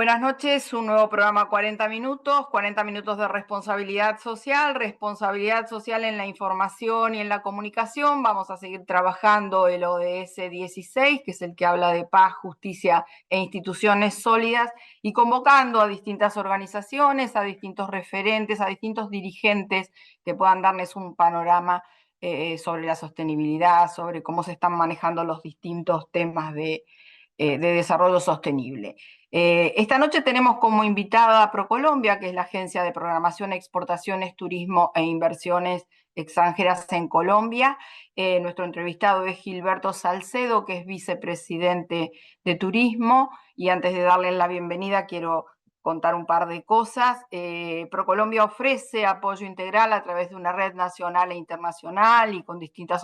Buenas noches, un nuevo programa 40 minutos de responsabilidad social en la información y en la comunicación. Vamos a seguir trabajando el ODS 16, que es el que habla de paz, justicia e instituciones sólidas, y convocando a distintas organizaciones, a distintos referentes, a distintos dirigentes que puedan darles un panorama sobre la sostenibilidad, sobre cómo se están manejando los distintos temas de desarrollo sostenible. Esta noche tenemos como invitada a ProColombia, que es la Agencia de Programación, Exportaciones, Turismo e Inversiones Extranjeras en Colombia. Nuestro entrevistado es Gilberto Salcedo, que es vicepresidente de Turismo. Y antes de darle la bienvenida, quiero contar un par de cosas. ProColombia ofrece apoyo integral a través de una red nacional e internacional y con distintas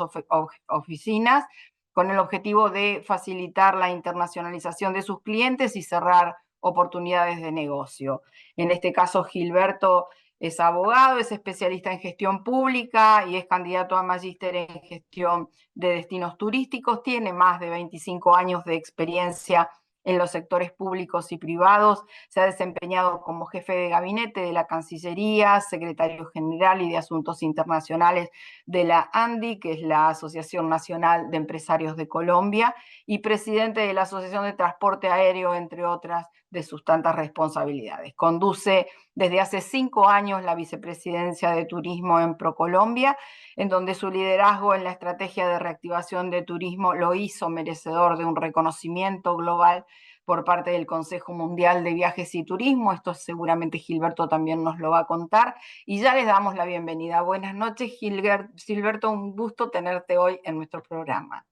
oficinas, con el objetivo de facilitar la internacionalización de sus clientes y cerrar oportunidades de negocio. En este caso, Gilberto es abogado, es especialista en gestión pública y es candidato a magíster en gestión de destinos turísticos. Tiene más de 25 años de experiencia en los sectores públicos y privados. Se ha desempeñado como jefe de gabinete de la Cancillería, secretario general y de Asuntos Internacionales de la ANDI, que es la Asociación Nacional de Empresarios de Colombia, y presidente de la Asociación de Transporte Aéreo, entre otras de sus tantas responsabilidades. Conduce desde hace 5 años la vicepresidencia de Turismo en ProColombia, en donde su liderazgo en la estrategia de reactivación de turismo lo hizo merecedor de un reconocimiento global por parte del Consejo Mundial de Viajes y Turismo. Esto seguramente Gilberto también nos lo va a contar. Y ya les damos la bienvenida. Buenas noches, Gilberto, un gusto tenerte hoy en nuestro programa.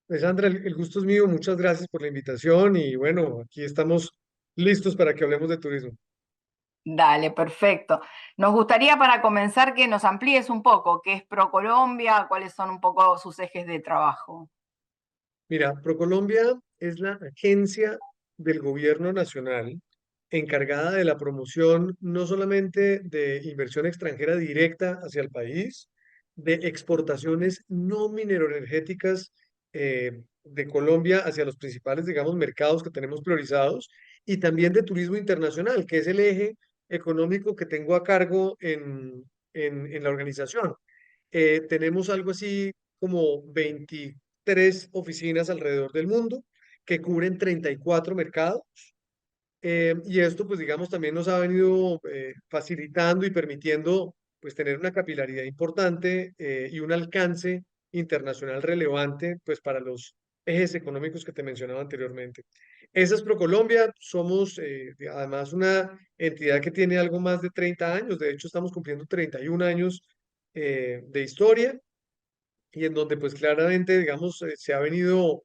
Sandra, el gusto es mío, muchas gracias por la invitación y bueno, aquí estamos listos para que hablemos de turismo. Dale, perfecto. Nos gustaría para comenzar que nos amplíes un poco qué es ProColombia, cuáles son un poco sus ejes de trabajo. Mira, ProColombia es la agencia del gobierno nacional encargada de la promoción no solamente de inversión extranjera directa hacia el país, de exportaciones no mineroenergéticas de Colombia hacia los principales, digamos, mercados que tenemos priorizados, y también de turismo internacional, que es el eje económico que tengo a cargo en la organización. Tenemos algo así como 23 oficinas alrededor del mundo que cubren 34 mercados. Y esto, pues digamos, también nos ha venido facilitando y permitiendo pues tener una capilaridad importante y un alcance internacional relevante pues para los ejes económicos que te mencionaba anteriormente. Esa es ProColombia, somos además una entidad que tiene algo más de 30 años, de hecho estamos cumpliendo 31 años de historia y en donde pues claramente, digamos, se ha venido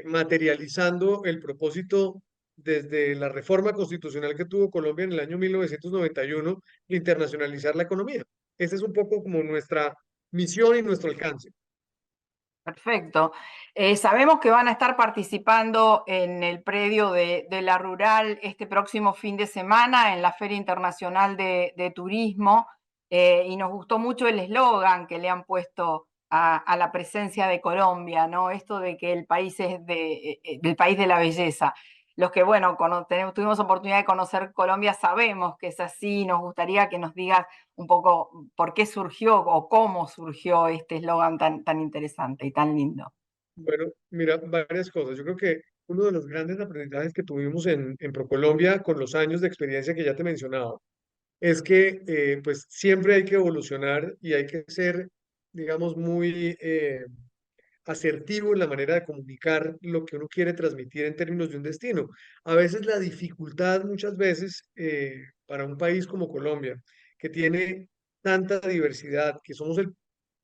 materializando el propósito desde la reforma constitucional que tuvo Colombia en el año 1991, internacionalizar la economía. Ese es un poco como nuestra misión y nuestro alcance. Perfecto. Sabemos que van a estar participando en el predio de la Rural este próximo fin de semana en la Feria Internacional de Turismo, y nos gustó mucho el eslogan que le han puesto a la presencia de Colombia, ¿no? Esto de que el país es del país de la belleza. Los que, bueno, tuvimos oportunidad de conocer Colombia sabemos que es así. Nos gustaría que nos digas un poco por qué surgió o cómo surgió este eslogan tan interesante y tan lindo. Bueno, mira, varias cosas. Yo creo que uno de los grandes aprendizajes que tuvimos en ProColombia con los años de experiencia que ya te he mencionado es que pues siempre hay que evolucionar y hay que ser, digamos, muy asertivo en la manera de comunicar lo que uno quiere transmitir en términos de un destino. A veces la dificultad, muchas veces, para un país como Colombia, que tiene tanta diversidad, que somos el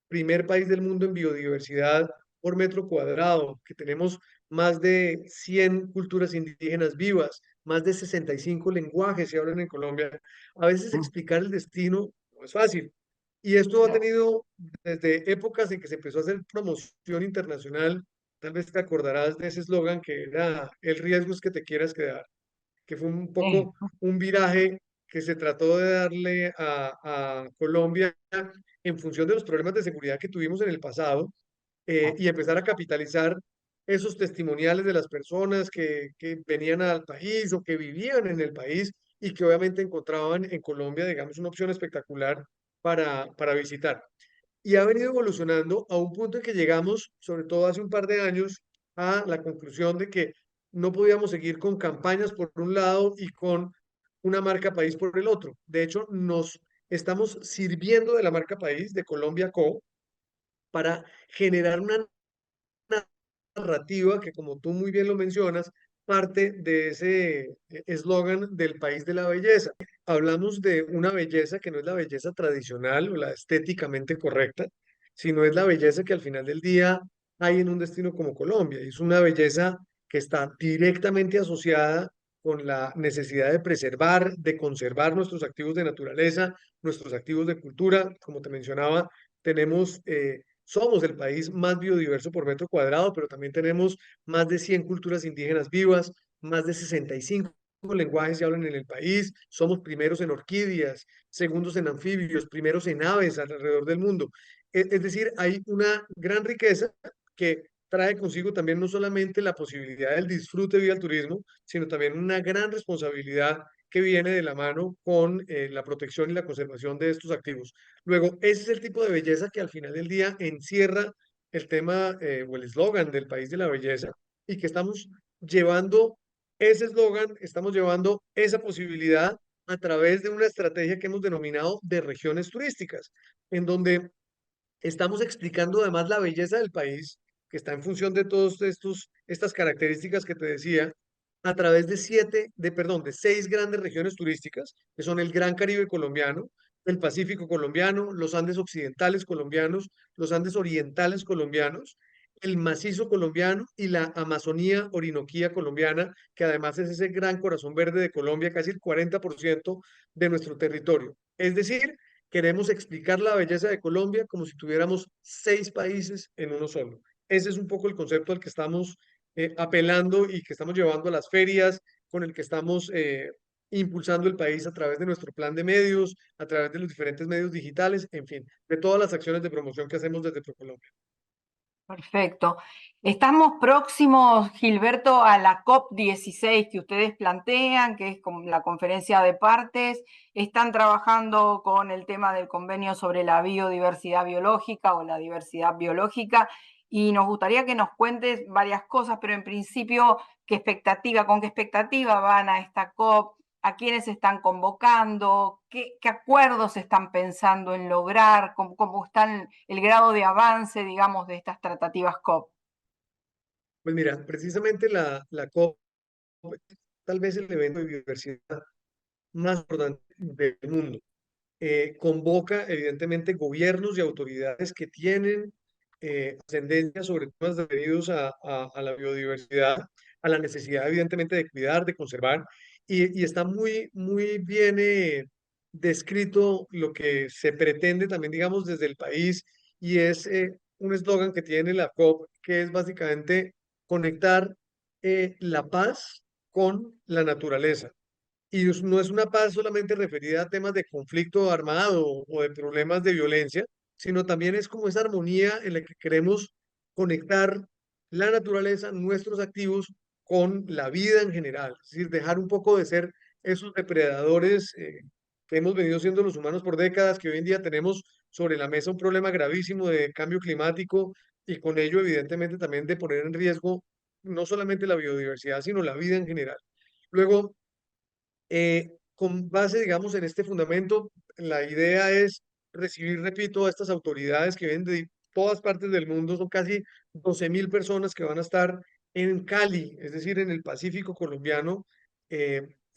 primer país del mundo en biodiversidad por metro cuadrado, que tenemos más de 100 culturas indígenas vivas, más de 65 lenguajes se hablan en Colombia. A veces explicar el destino no es fácil. Y esto ha tenido desde épocas en que se empezó a hacer promoción internacional. Tal vez te acordarás de ese eslogan que era el riesgo es que te quieras quedar, que fue un Sí. poco un viraje que se trató de darle a Colombia en función de los problemas de seguridad que tuvimos en el pasado y empezar a capitalizar esos testimoniales de las personas que venían al país o que vivían en el país y que obviamente encontraban en Colombia, digamos, una opción espectacular para visitar. Y ha venido evolucionando a un punto en que llegamos, sobre todo hace un par de años, a la conclusión de que no podíamos seguir con campañas por un lado y con una marca país por el otro. De hecho, nos estamos sirviendo de la marca país de Colombia Co para generar una narrativa que, como tú muy bien lo mencionas, parte de ese eslogan del país de la belleza. Hablamos de una belleza que no es la belleza tradicional o la estéticamente correcta, sino es la belleza que al final del día hay en un destino como Colombia. Y es una belleza que está directamente asociada con la necesidad de preservar, de conservar nuestros activos de naturaleza, nuestros activos de cultura. Como te mencionaba, tenemos somos el país más biodiverso por metro cuadrado, pero también tenemos más de 100 culturas indígenas vivas, más de 65 lenguajes se hablan en el país, somos primeros en orquídeas, segundos en anfibios, primeros en aves alrededor del mundo. Es decir, hay una gran riqueza que trae consigo también no solamente la posibilidad del disfrute vía el turismo, sino también una gran responsabilidad que viene de la mano con la protección y la conservación de estos activos. Luego, ese es el tipo de belleza que al final del día encierra el tema o el eslogan del país de la belleza y que estamos llevando ese eslogan, estamos llevando esa posibilidad a través de una estrategia que hemos denominado de regiones turísticas, en donde estamos explicando además la belleza del país, que está en función de todos estas características que te decía, a través de de 6 grandes regiones turísticas, que son el Gran Caribe colombiano, el Pacífico colombiano, los Andes occidentales colombianos, los Andes orientales colombianos, el Macizo colombiano y la Amazonía Orinoquía colombiana, que además es ese gran corazón verde de Colombia, casi el 40% de nuestro territorio. Es decir, queremos explicar la belleza de Colombia como si tuviéramos 6 países en uno solo. Ese es un poco el concepto al que estamos apelando y que estamos llevando a las ferias, con el que estamos impulsando el país a través de nuestro plan de medios, a través de los diferentes medios digitales, en fin, de todas las acciones de promoción que hacemos desde ProColombia. Perfecto. Estamos próximos, Gilberto, a la COP16 que ustedes plantean, que es como la conferencia de partes. Están trabajando con el tema del convenio sobre la biodiversidad biológica o la diversidad biológica y nos gustaría que nos cuentes varias cosas, pero en principio, con qué expectativa van a esta COP? ¿A quiénes están convocando? ¿Qué acuerdos están pensando en lograr? ¿Cómo está el grado de avance, digamos, de estas tratativas COP? Pues mira, precisamente la COP, tal vez el evento de biodiversidad más importante del mundo. Convoca evidentemente gobiernos y autoridades que tienen ascendencia sobre temas referidos a la biodiversidad, a la necesidad evidentemente de cuidar, de conservar, y está muy, muy bien descrito lo que se pretende también, digamos, desde el país, y es un eslogan que tiene la COP, que es básicamente conectar la paz con la naturaleza. Y no es una paz solamente referida a temas de conflicto armado o de problemas de violencia, sino también es como esa armonía en la que queremos conectar la naturaleza, nuestros activos, con la vida en general. Es decir, dejar un poco de ser esos depredadores que hemos venido siendo los humanos por décadas, que hoy en día tenemos sobre la mesa un problema gravísimo de cambio climático y con ello evidentemente también de poner en riesgo no solamente la biodiversidad, sino la vida en general. Luego, con base, digamos, en este fundamento, la idea es recibir, repito, a estas autoridades que vienen de todas partes del mundo. Son casi 12.000 personas que van a estar en Cali, es decir, en el Pacífico colombiano,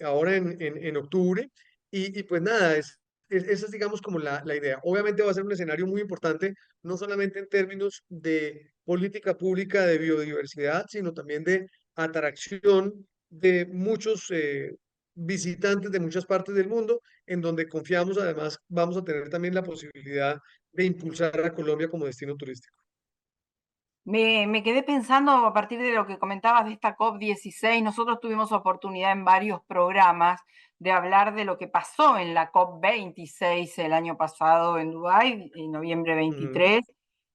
ahora en octubre. Y pues nada, esa es, digamos, como la idea. Obviamente va a ser un escenario muy importante, no solamente en términos de política pública de biodiversidad, sino también de atracción de muchos visitantes de muchas partes del mundo, en donde confiamos además vamos a tener también la posibilidad de impulsar a Colombia como destino turístico. Me quedé pensando a partir de lo que comentabas de esta COP16. Nosotros tuvimos oportunidad en varios programas de hablar de lo que pasó en la COP26 el año pasado en Dubái, en noviembre Ujú. 23,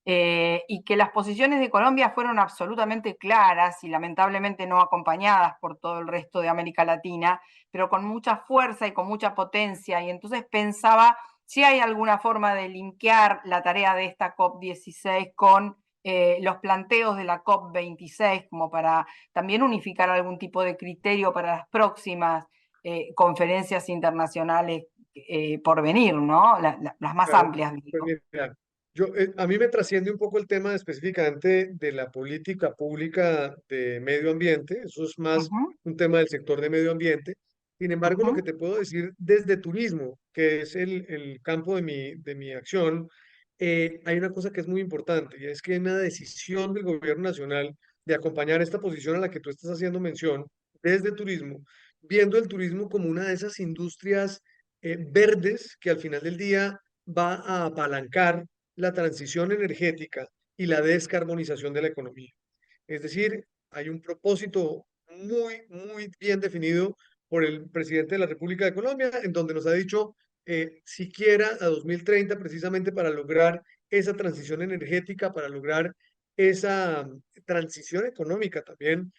y que las posiciones de Colombia fueron absolutamente claras y lamentablemente no acompañadas por todo el resto de América Latina, pero con mucha fuerza y con mucha potencia. Y entonces pensaba si hay alguna forma de linkear la tarea de esta COP16 con los planteos de la COP26, como para también unificar algún tipo de criterio para las próximas conferencias internacionales por venir, ¿no? Las más Claro, amplias, pues digo. mira, a mí me trasciende un poco el tema específicamente de la política pública de medio ambiente, eso es más Ujú, un tema del sector de medio ambiente. Sin embargo, lo que ujú. te puedo decir desde turismo, que es el campo de mi acción, hay una cosa que es muy importante y es que hay una decisión del gobierno nacional de acompañar esta posición a la que tú estás haciendo mención desde turismo, viendo el turismo como una de esas industrias verdes que al final del día va a apalancar la transición energética y la descarbonización de la economía. Es decir, hay un propósito muy bien definido por el presidente de la República de Colombia, en donde nos ha dicho siquiera a 2030, precisamente para lograr esa transición energética, para lograr esa transición económica también,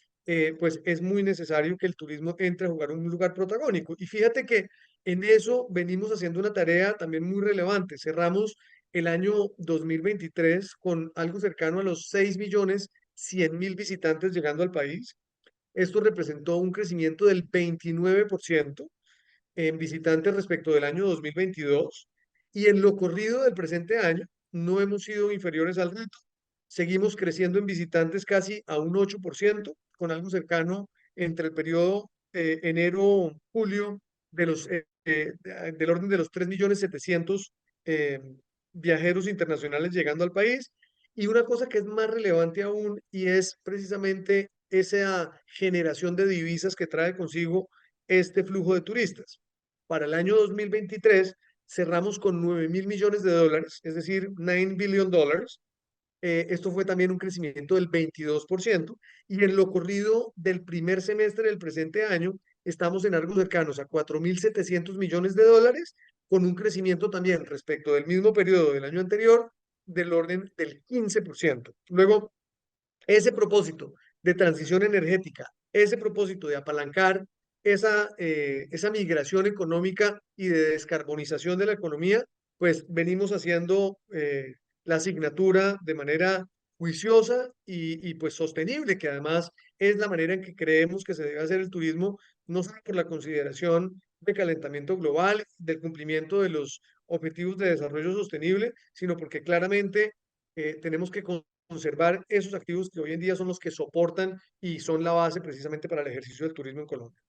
pues es muy necesario que el turismo entre a jugar un lugar protagónico. Y fíjate que en eso venimos haciendo una tarea también muy relevante. Cerramos el año 2023 con algo cercano a los 6.100.000 visitantes llegando al país. Esto representó un crecimiento del 29% en visitantes respecto del año 2022 y en lo corrido del presente año no hemos sido inferiores al reto. Seguimos creciendo en visitantes casi a un 8%, con algo cercano entre el periodo enero-julio del orden de los 3.700.000 viajeros internacionales llegando al país. Y una cosa que es más relevante aún y es precisamente esa generación de divisas que trae consigo este flujo de turistas. Para el año 2023 cerramos con 9.000 millones de dólares, es decir, $9 billion. Esto fue también un crecimiento del 22%. Y en lo corrido del primer semestre del presente año estamos en algo cercanos a 4.700 millones de dólares, con un crecimiento también respecto del mismo periodo del año anterior del orden del 15%. Luego, ese propósito de transición energética, ese propósito de apalancar esa migración económica y de descarbonización de la economía, pues venimos haciendo la asignatura de manera juiciosa y pues sostenible, que además es la manera en que creemos que se debe hacer el turismo, no solo por la consideración de calentamiento global, del cumplimiento de los objetivos de desarrollo sostenible, sino porque claramente tenemos que conservar esos activos que hoy en día son los que soportan y son la base precisamente para el ejercicio del turismo en Colombia.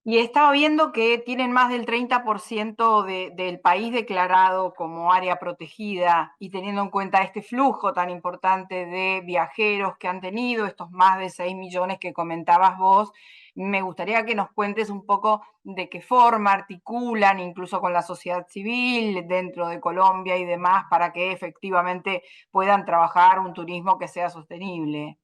Y he estado viendo que tienen más del 30% del país declarado como área protegida y teniendo en cuenta este flujo tan importante de viajeros que han tenido, estos más de 6 millones que comentabas vos, me gustaría que nos cuentes un poco de qué forma articulan, incluso con la sociedad civil dentro de Colombia y demás, para que efectivamente puedan trabajar un turismo que sea sostenible.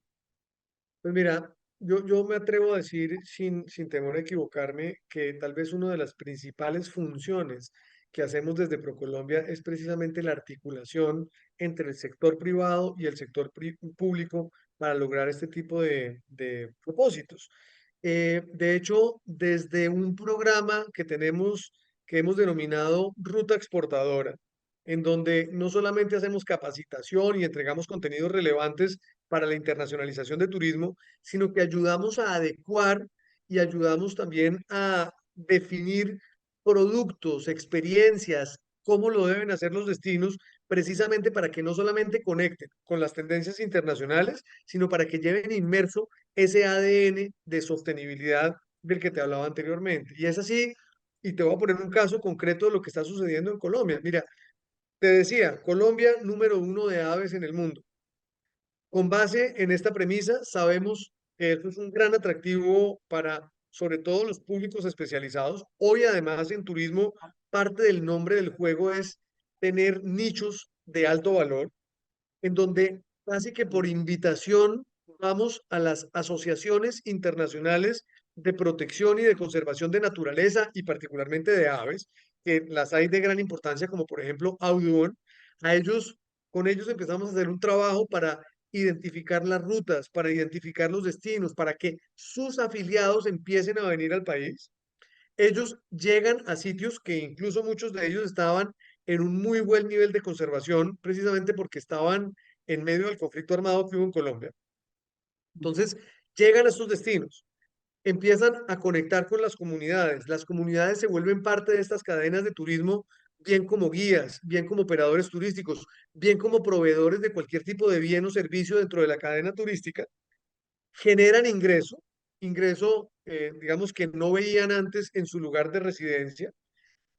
Pues mira, yo me atrevo a decir sin temor a equivocarme que tal vez una de las principales funciones que hacemos desde ProColombia es precisamente la articulación entre el sector privado y el sector público para lograr este tipo de propósitos. De hecho, desde un programa que tenemos, que hemos denominado Ruta Exportadora, en donde no solamente hacemos capacitación y entregamos contenidos relevantes para la internacionalización de turismo, sino que ayudamos a adecuar y ayudamos también a definir productos, experiencias, cómo lo deben hacer los destinos, precisamente para que no solamente conecten con las tendencias internacionales, sino para que lleven inmerso ese ADN de sostenibilidad del que te hablaba anteriormente. Y es así, y te voy a poner un caso concreto de lo que está sucediendo en Colombia. Mira, te decía, Colombia número uno de aves en el mundo. Con base en esta premisa, sabemos que esto es un gran atractivo para, sobre todo, los públicos especializados. Hoy, además, en turismo, parte del nombre del juego es tener nichos de alto valor en donde casi que por invitación vamos a las asociaciones internacionales de protección y de conservación de naturaleza y particularmente de aves, que las hay de gran importancia, como por ejemplo Audubon. A ellos Con ellos empezamos a hacer un trabajo para identificar las rutas, para identificar los destinos, para que sus afiliados empiecen a venir al país. Ellos llegan a sitios que incluso muchos de ellos estaban en un muy buen nivel de conservación, precisamente porque estaban en medio del conflicto armado que hubo en Colombia. Entonces, llegan a estos destinos, empiezan a conectar con las comunidades se vuelven parte de estas cadenas de turismo, bien como guías, bien como operadores turísticos, bien como proveedores de cualquier tipo de bien o servicio dentro de la cadena turística, generan ingreso, digamos que no veían antes en su lugar de residencia,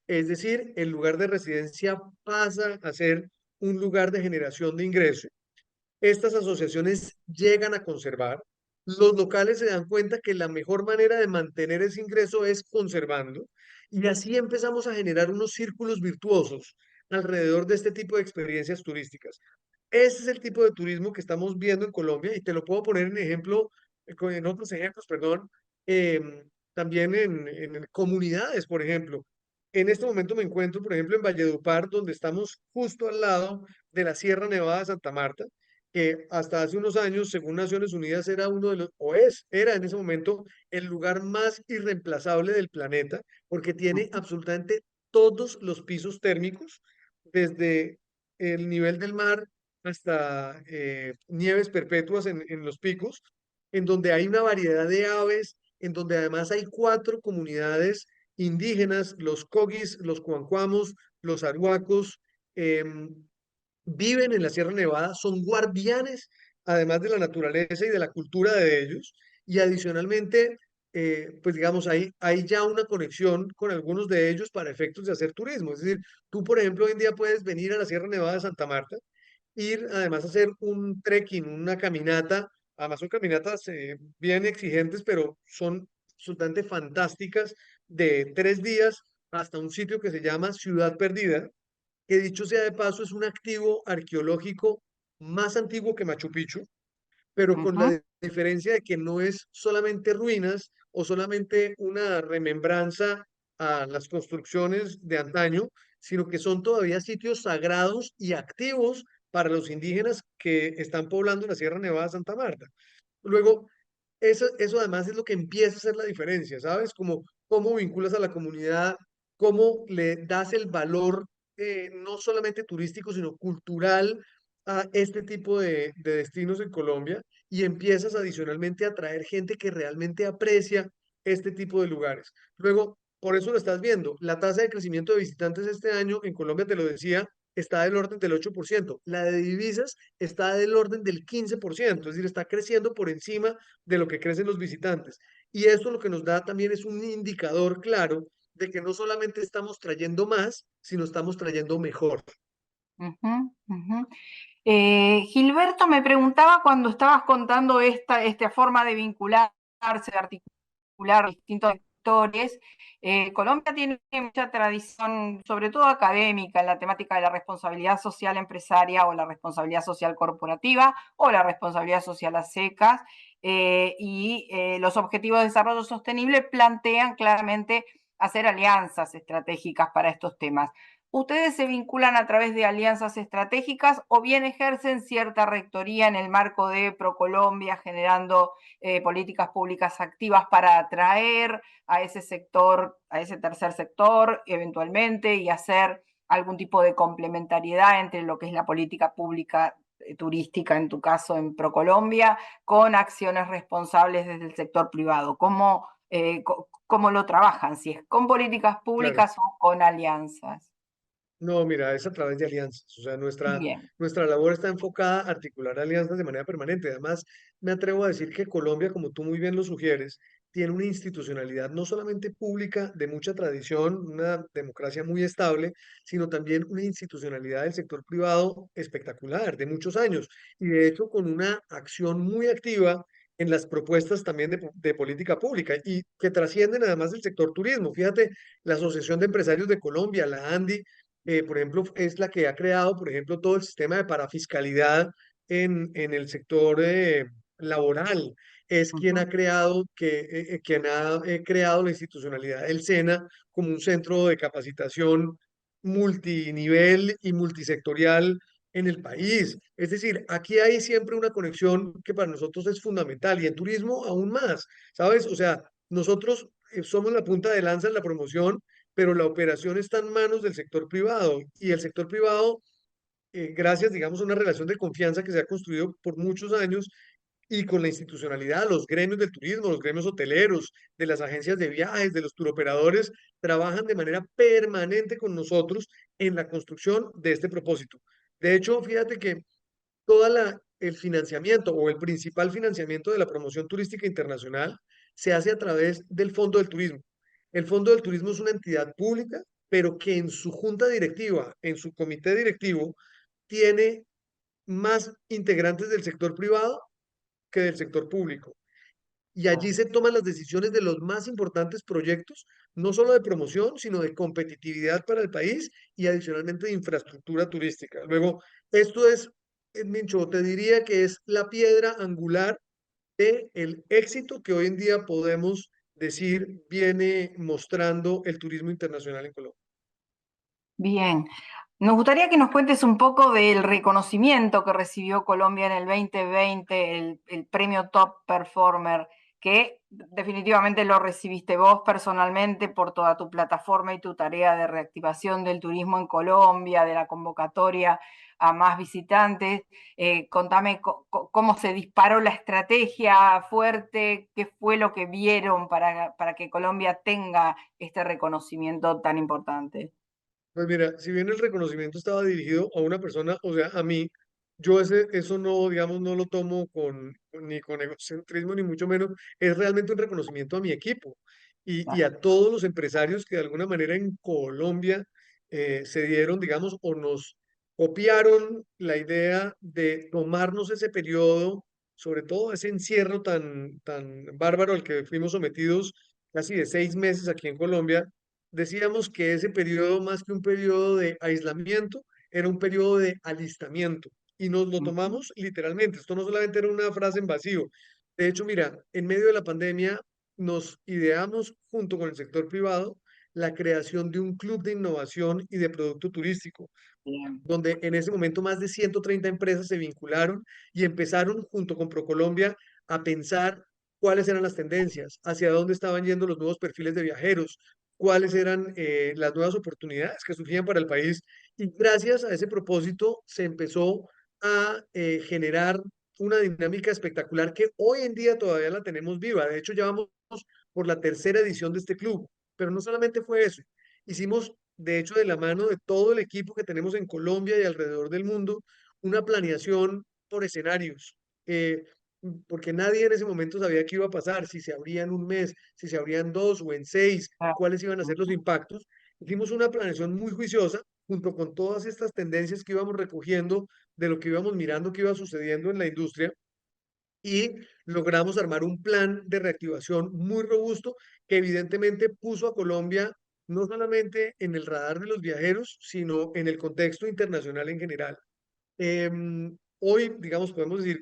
es decir, el lugar de residencia pasa a ser un lugar de generación de ingreso. Estas asociaciones llegan a conservar. Los locales se dan cuenta que la mejor manera de mantener ese ingreso es conservando. Y así empezamos a generar unos círculos virtuosos alrededor de este tipo de experiencias turísticas. Ese es el tipo de turismo que estamos viendo en Colombia y te lo puedo poner en ejemplo, en otros ejemplos, perdón, también en comunidades, por ejemplo. En este momento me encuentro, por ejemplo, en Valledupar, donde estamos justo al lado de la Sierra Nevada de Santa Marta, que hasta hace unos años, según Naciones Unidas, era uno de los, era en ese momento el lugar más irreemplazable del planeta, porque tiene Ujú, absolutamente todos los pisos térmicos, desde el nivel del mar hasta nieves perpetuas en los picos, en donde hay una variedad de aves, en donde además hay cuatro comunidades indígenas, los cogis, los cuancuamos, los arhuacos, em, viven en la Sierra Nevada, son guardianes, además de la naturaleza y de la cultura de ellos, y adicionalmente, pues digamos, hay ya una conexión con algunos de ellos para efectos de hacer turismo. Es decir, tú, por ejemplo, hoy en día puedes venir a la Sierra Nevada de Santa Marta, ir además a hacer un trekking, una caminata, además son caminatas bien exigentes, pero son absolutamente fantásticas, de 3 días hasta un sitio que se llama Ciudad Perdida, que dicho sea de paso es un activo arqueológico más antiguo que Machu Picchu, pero con la ujú. diferencia de que no es solamente ruinas o solamente una remembranza a las construcciones de antaño, sino que son todavía sitios sagrados y activos para los indígenas que están poblando la Sierra Nevada de Santa Marta. Luego, eso además es lo que empieza a hacer la diferencia, ¿sabes? Como cómo vinculas a la comunidad, cómo le das el valor no solamente turístico, sino cultural a este tipo de destinos en Colombia y empiezas adicionalmente a traer gente que realmente aprecia este tipo de lugares. Luego, por eso lo estás viendo, la tasa de crecimiento de visitantes este año en Colombia, te lo decía, está del orden del 8%. La de divisas está del orden del 15%, es decir, está creciendo por encima de lo que crecen los visitantes. Y esto lo que nos da también es un indicador claro de que no solamente estamos trayendo más, sino estamos trayendo mejor. Ujú, ujú. Gilberto me preguntaba cuando estabas contando esta forma de vincularse, de articular distintos sectores. Colombia tiene mucha tradición, sobre todo académica, en la temática de la responsabilidad social empresaria o la responsabilidad social corporativa o la responsabilidad social a secas. Los Objetivos de Desarrollo Sostenible plantean claramente hacer alianzas estratégicas para estos temas. ¿Ustedes se vinculan a través de alianzas estratégicas o bien ejercen cierta rectoría en el marco de ProColombia, generando políticas públicas activas para atraer a ese sector, a ese tercer sector eventualmente y hacer algún tipo de complementariedad entre lo que es la política pública turística, en tu caso en ProColombia, con acciones responsables desde el sector privado? ¿Cómo lo trabajan? Si es con políticas Claro. públicas o con alianzas. No, mira, es a través de alianzas. O sea, Bien. nuestra labor está enfocada a articular alianzas de manera permanente. Además, me atrevo a decir que Colombia, como tú muy bien lo sugieres, tiene una institucionalidad no solamente pública de mucha tradición, una democracia muy estable, sino también una institucionalidad del sector privado espectacular, de muchos años. Y de hecho, con una acción muy activa en las propuestas también de política pública y que trascienden además del sector turismo. Fíjate, la Asociación de Empresarios de Colombia, la ANDI, por ejemplo, es la que ha creado, por ejemplo, todo el sistema de parafiscalidad en el sector laboral. Es quien ha Ujú, creado, quien ha creado la institucionalidad del SENA como un centro de capacitación multinivel y multisectorial en el país. Es decir, aquí hay siempre una conexión que para nosotros es fundamental y en turismo aún más, ¿sabes? O sea, nosotros somos la punta de lanza en la promoción, pero la operación está en manos del sector privado y el sector privado, gracias, digamos, a una relación de confianza que se ha construido por muchos años y con la institucionalidad, los gremios del turismo, los gremios hoteleros, de las agencias de viajes, de los turoperadores, trabajan de manera permanente con nosotros en la construcción de este propósito. De hecho, fíjate que el financiamiento o el principal financiamiento de la promoción turística internacional se hace a través del Fondo del Turismo. El Fondo del Turismo es una entidad pública, pero que en su junta directiva, en su comité directivo, tiene más integrantes del sector privado que del sector público. Y allí se toman las decisiones de los más importantes proyectos, no solo de promoción, sino de competitividad para el país y adicionalmente de infraestructura turística. Luego, esto es, Mincho, te diría que es la piedra angular de el éxito que hoy en día podemos decir viene mostrando el turismo internacional en Colombia. Bien, nos gustaría que nos cuentes un poco del reconocimiento que recibió Colombia en el 2020, el premio Top Performer, que definitivamente lo recibiste vos personalmente por toda tu plataforma y tu tarea de reactivación del turismo en Colombia, de la convocatoria a más visitantes. Contame cómo se disparó la estrategia fuerte, qué fue lo que vieron para que Colombia tenga este reconocimiento tan importante. Pues mira, si bien el reconocimiento estaba dirigido a una persona, o sea, a mí, eso no, digamos, no lo tomo ni con egocentrismo, ni mucho menos, es realmente un reconocimiento a mi equipo y a todos los empresarios que de alguna manera en Colombia se dieron, digamos, o nos copiaron la idea de tomarnos ese periodo, sobre todo ese encierro tan bárbaro al que fuimos sometidos casi de 6 meses aquí en Colombia. Decíamos que ese periodo, más que un periodo de aislamiento, era un periodo de alistamiento. Y nos lo tomamos literalmente. Esto no solamente era una frase en vacío. De hecho, mira, en medio de la pandemia nos ideamos junto con el sector privado la creación de un club de innovación y de producto turístico, Bien. donde en ese momento más de 130 empresas se vincularon y empezaron junto con ProColombia a pensar cuáles eran las tendencias, hacia dónde estaban yendo los nuevos perfiles de viajeros, cuáles eran las nuevas oportunidades que surgían para el país. Y gracias a ese propósito se empezó a generar una dinámica espectacular que hoy en día todavía la tenemos viva. De hecho, ya vamos por la tercera edición de este club. Pero no solamente fue eso. Hicimos, de hecho, de la mano de todo el equipo que tenemos en Colombia y alrededor del mundo, una planeación por escenarios. Porque nadie en ese momento sabía qué iba a pasar, si se abría en un mes, si se abrían dos o en seis, cuáles iban a ser los impactos. Hicimos una planeación muy juiciosa junto con todas estas tendencias que íbamos recogiendo de lo que íbamos mirando que iba sucediendo en la industria y logramos armar un plan de reactivación muy robusto que evidentemente puso a Colombia no solamente en el radar de los viajeros, sino en el contexto internacional en general. Hoy, digamos, podemos decir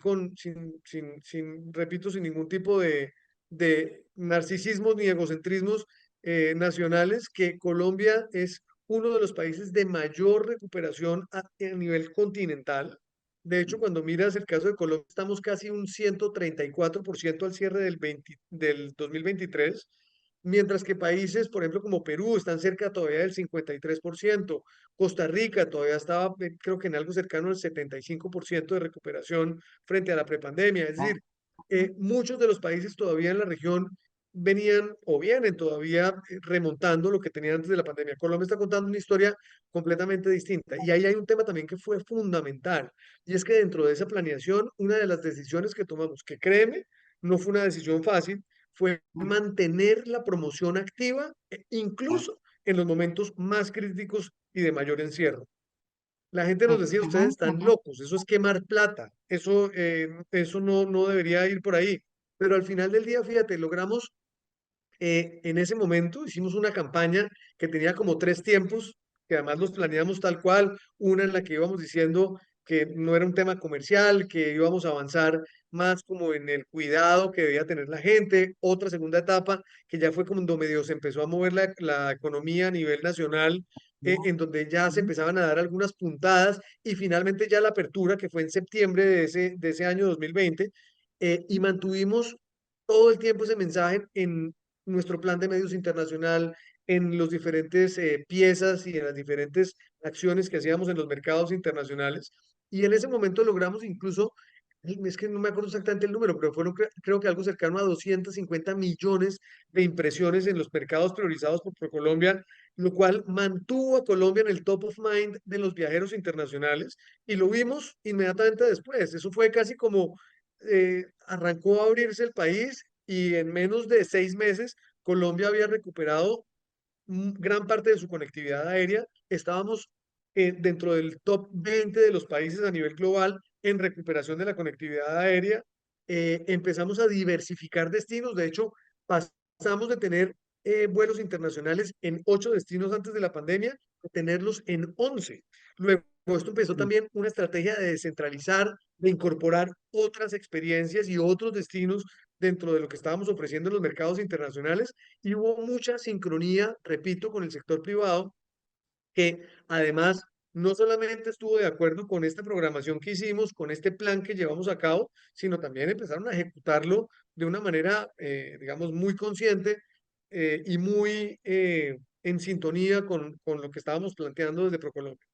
repito, sin ningún tipo de narcisismos ni egocentrismos nacionales, que Colombia es uno de los países de mayor recuperación a nivel continental. De hecho, cuando miras el caso de Colombia, estamos casi un 134% al cierre del 2023, mientras que países, por ejemplo, como Perú, están cerca todavía del 53%. Costa Rica todavía estaba, creo que en algo cercano al 75% de recuperación frente a la prepandemia. Es decir, muchos de los países todavía en la región venían o vienen todavía remontando lo que tenían antes de la pandemia. Colombia está contando una historia completamente distinta. Y ahí hay un tema también que fue fundamental, y es que dentro de esa planeación, una de las decisiones que tomamos, que créeme, no fue una decisión fácil, fue mantener la promoción activa, incluso en los momentos más críticos y de mayor encierro. La gente nos decía, ustedes están locos, eso es quemar plata, eso no debería ir por ahí. Pero al final del día, fíjate, logramos en ese momento hicimos una campaña que tenía como tres tiempos, que además los planeamos tal cual, una en la que íbamos diciendo que no era un tema comercial, que íbamos a avanzar más como en el cuidado que debía tener la gente, otra segunda etapa que ya fue cuando medio se empezó a mover la economía a nivel nacional, en donde ya se Ujú. empezaban a dar algunas puntadas y finalmente ya la apertura, que fue en septiembre de ese año 2020, y mantuvimos todo el tiempo ese mensaje en nuestro plan de medios internacional, en los diferentes piezas y en las diferentes acciones que hacíamos en los mercados internacionales. Y en ese momento logramos incluso, ay, es que no me acuerdo exactamente el número, pero fueron creo que algo cercano a 250 millones de impresiones en los mercados priorizados por ProColombia, lo cual mantuvo a Colombia en el top of mind de los viajeros internacionales y lo vimos inmediatamente después. Eso fue casi como arrancó a abrirse el país y en menos de 6 meses Colombia había recuperado gran parte de su conectividad aérea. Estábamos dentro del top 20 de los países a nivel global en recuperación de la conectividad aérea. Empezamos a diversificar destinos. De hecho, pasamos de tener vuelos internacionales en 8 destinos antes de la pandemia a tenerlos en 11. Luego, esto empezó también una estrategia de descentralizar, de incorporar otras experiencias y otros destinos dentro de lo que estábamos ofreciendo en los mercados internacionales y hubo mucha sincronía, repito, con el sector privado, que además no solamente estuvo de acuerdo con esta programación que hicimos, con este plan que llevamos a cabo, sino también empezaron a ejecutarlo de una manera, digamos, muy consciente y muy en sintonía con lo que estábamos planteando desde ProColombia.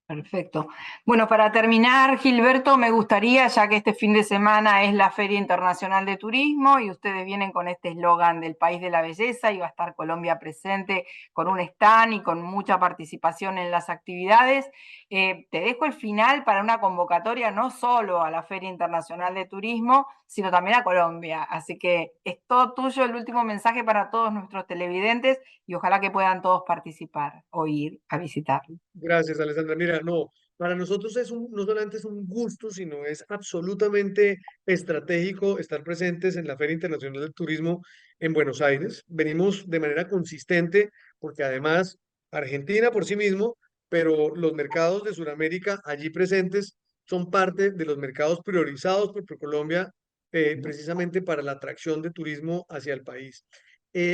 Perfecto. Bueno, para terminar, Gilberto, me gustaría, ya que este fin de semana es la Feria Internacional de Turismo y ustedes vienen con este eslogan del País de la Belleza y va a estar Colombia presente con un stand y con mucha participación en las actividades, te dejo el final para una convocatoria no solo a la Feria Internacional de Turismo, sino también a Colombia. Así que es todo tuyo el último mensaje para todos nuestros televidentes y ojalá que puedan todos participar o ir a visitar. Gracias, Alessandra. Mira, no, para nosotros no solamente es un gusto, sino es absolutamente estratégico estar presentes en la Feria Internacional del Turismo en Buenos Aires. Venimos de manera consistente porque además Argentina por sí mismo, pero los mercados de Sudamérica allí presentes son parte de los mercados priorizados por Colombia precisamente para la atracción de turismo hacia el país.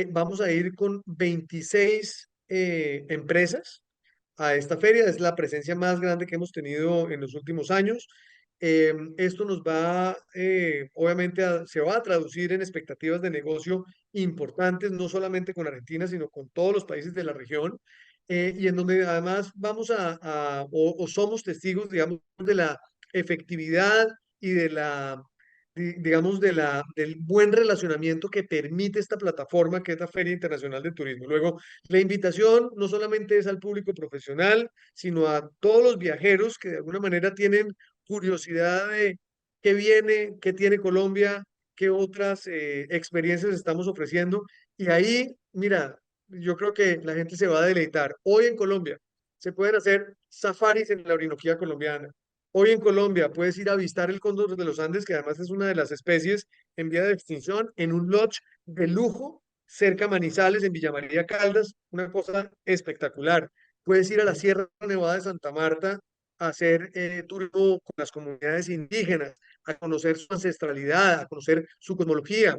Vamos a ir con 26 empresas a esta feria. Es la presencia más grande que hemos tenido en los últimos años. Esto nos va, obviamente, se va a traducir en expectativas de negocio importantes, no solamente con Argentina, sino con todos los países de la región, y en donde además vamos o somos testigos, digamos, de la efectividad y de la digamos, del buen relacionamiento que permite esta plataforma que es la Feria Internacional de Turismo. Luego, la invitación no solamente es al público profesional, sino a todos los viajeros que de alguna manera tienen curiosidad de qué viene, qué tiene Colombia, qué otras experiencias estamos ofreciendo. Y ahí, mira, yo creo que la gente se va a deleitar. Hoy en Colombia se pueden hacer safaris en la Orinoquía colombiana. Hoy en Colombia puedes ir a avistar el cóndor de los Andes, que además es una de las especies en vía de extinción, en un lodge de lujo cerca a Manizales, en Villa María Caldas, una cosa espectacular. Puedes ir a la Sierra Nevada de Santa Marta a hacer turismo con las comunidades indígenas, a conocer su ancestralidad, a conocer su cosmología.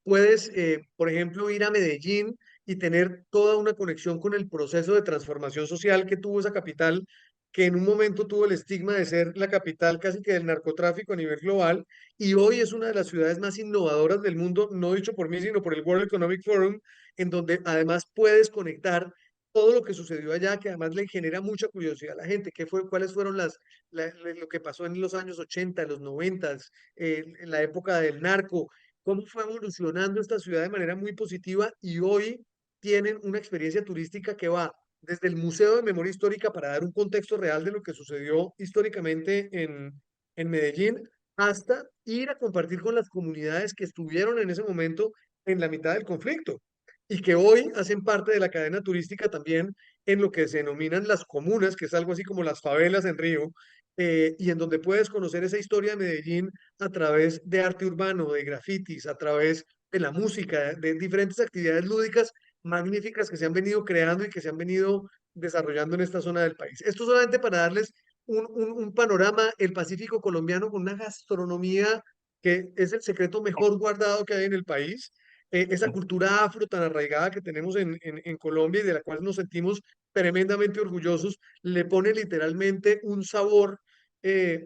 Puedes, por ejemplo, ir a Medellín y tener toda una conexión con el proceso de transformación social que tuvo esa capital, que en un momento tuvo el estigma de ser la capital casi que del narcotráfico a nivel global, y hoy es una de las ciudades más innovadoras del mundo, no dicho por mí, sino por el World Economic Forum, en donde además puedes conectar todo lo que sucedió allá, que además le genera mucha curiosidad a la gente, cuáles fueron lo que pasó en los años 80, los 90, en la época del narco, cómo fue evolucionando esta ciudad de manera muy positiva y hoy tienen una experiencia turística que va desde el Museo de Memoria Histórica para dar un contexto real de lo que sucedió históricamente en Medellín, hasta ir a compartir con las comunidades que estuvieron en ese momento en la mitad del conflicto y que hoy hacen parte de la cadena turística también en lo que se denominan las comunas, que es algo así como las favelas en Río, y en donde puedes conocer esa historia de Medellín a través de arte urbano, de grafitis, a través de la música, de diferentes actividades lúdicas magníficas que se han venido creando y que se han venido desarrollando en esta zona del país. Esto solamente para darles un panorama, el Pacífico colombiano con una gastronomía que es el secreto mejor guardado que hay en el país. esa cultura afro tan arraigada que tenemos en Colombia y de la cual nos sentimos tremendamente orgullosos, le pone literalmente un sabor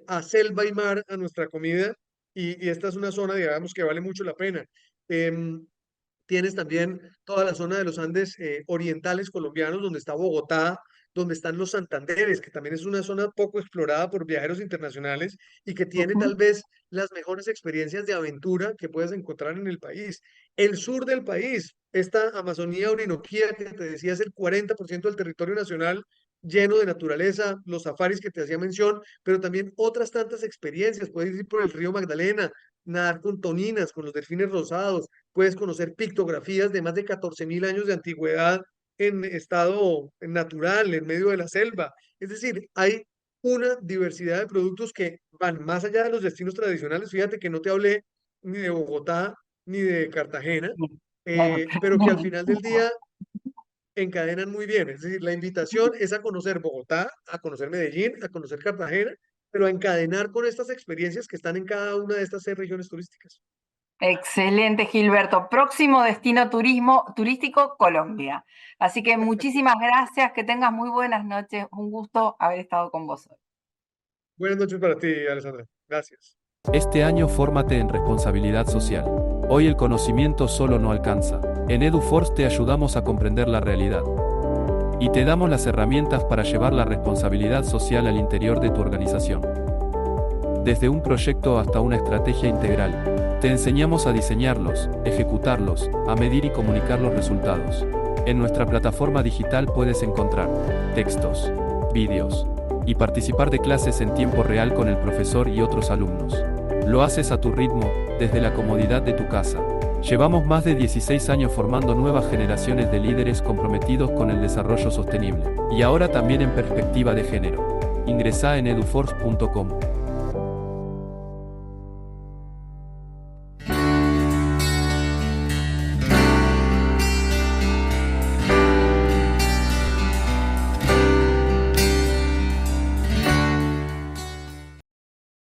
a selva y mar a nuestra comida y esta es una zona, digamos, que vale mucho la pena. Em, Tienes también toda la zona de los Andes orientales colombianos, donde está Bogotá, donde están los Santanderes, que también es una zona poco explorada por viajeros internacionales y que tiene tal Ujú. vez las mejores experiencias de aventura que puedes encontrar en el país. El sur del país, esta Amazonía orinoquía que te decía es el 40% del territorio nacional lleno de naturaleza, los safaris que te hacía mención, pero también otras tantas experiencias. Puedes ir por el río Magdalena, nadar con toninas, con los delfines rosados, puedes conocer pictografías de más de 14.000 años de antigüedad en estado natural, en medio de la selva. Es decir, hay una diversidad de productos que van más allá de los destinos tradicionales. Fíjate que no te hablé ni de Bogotá ni de Cartagena, Claro, pero que al final del día encadenan muy bien. Es decir, la invitación es a conocer Bogotá, a conocer Medellín, a conocer Cartagena, pero a encadenar con estas experiencias que están en cada una de estas 6 regiones turísticas. excelente, Gilberto. Próximo destino turístico, Colombia. Así que muchísimas gracias, que tengas muy buenas noches. Un gusto haber estado con vos hoy. Buenas noches para ti, Alessandra. Gracias. Este año fórmate en responsabilidad social. Hoy el conocimiento solo no alcanza. En EduForce te ayudamos a comprender la realidad. Y te damos las herramientas para llevar la responsabilidad social al interior de tu organización. Desde un proyecto hasta una estrategia integral. Te enseñamos a diseñarlos, ejecutarlos, a medir y comunicar los resultados. En nuestra plataforma digital puedes encontrar textos, vídeos y participar de clases en tiempo real con el profesor y otros alumnos. Lo haces a tu ritmo, desde la comodidad de tu casa. Llevamos más de 16 años formando nuevas generaciones de líderes comprometidos con el desarrollo sostenible. Y ahora también en perspectiva de género. Ingresá en eduforce.com.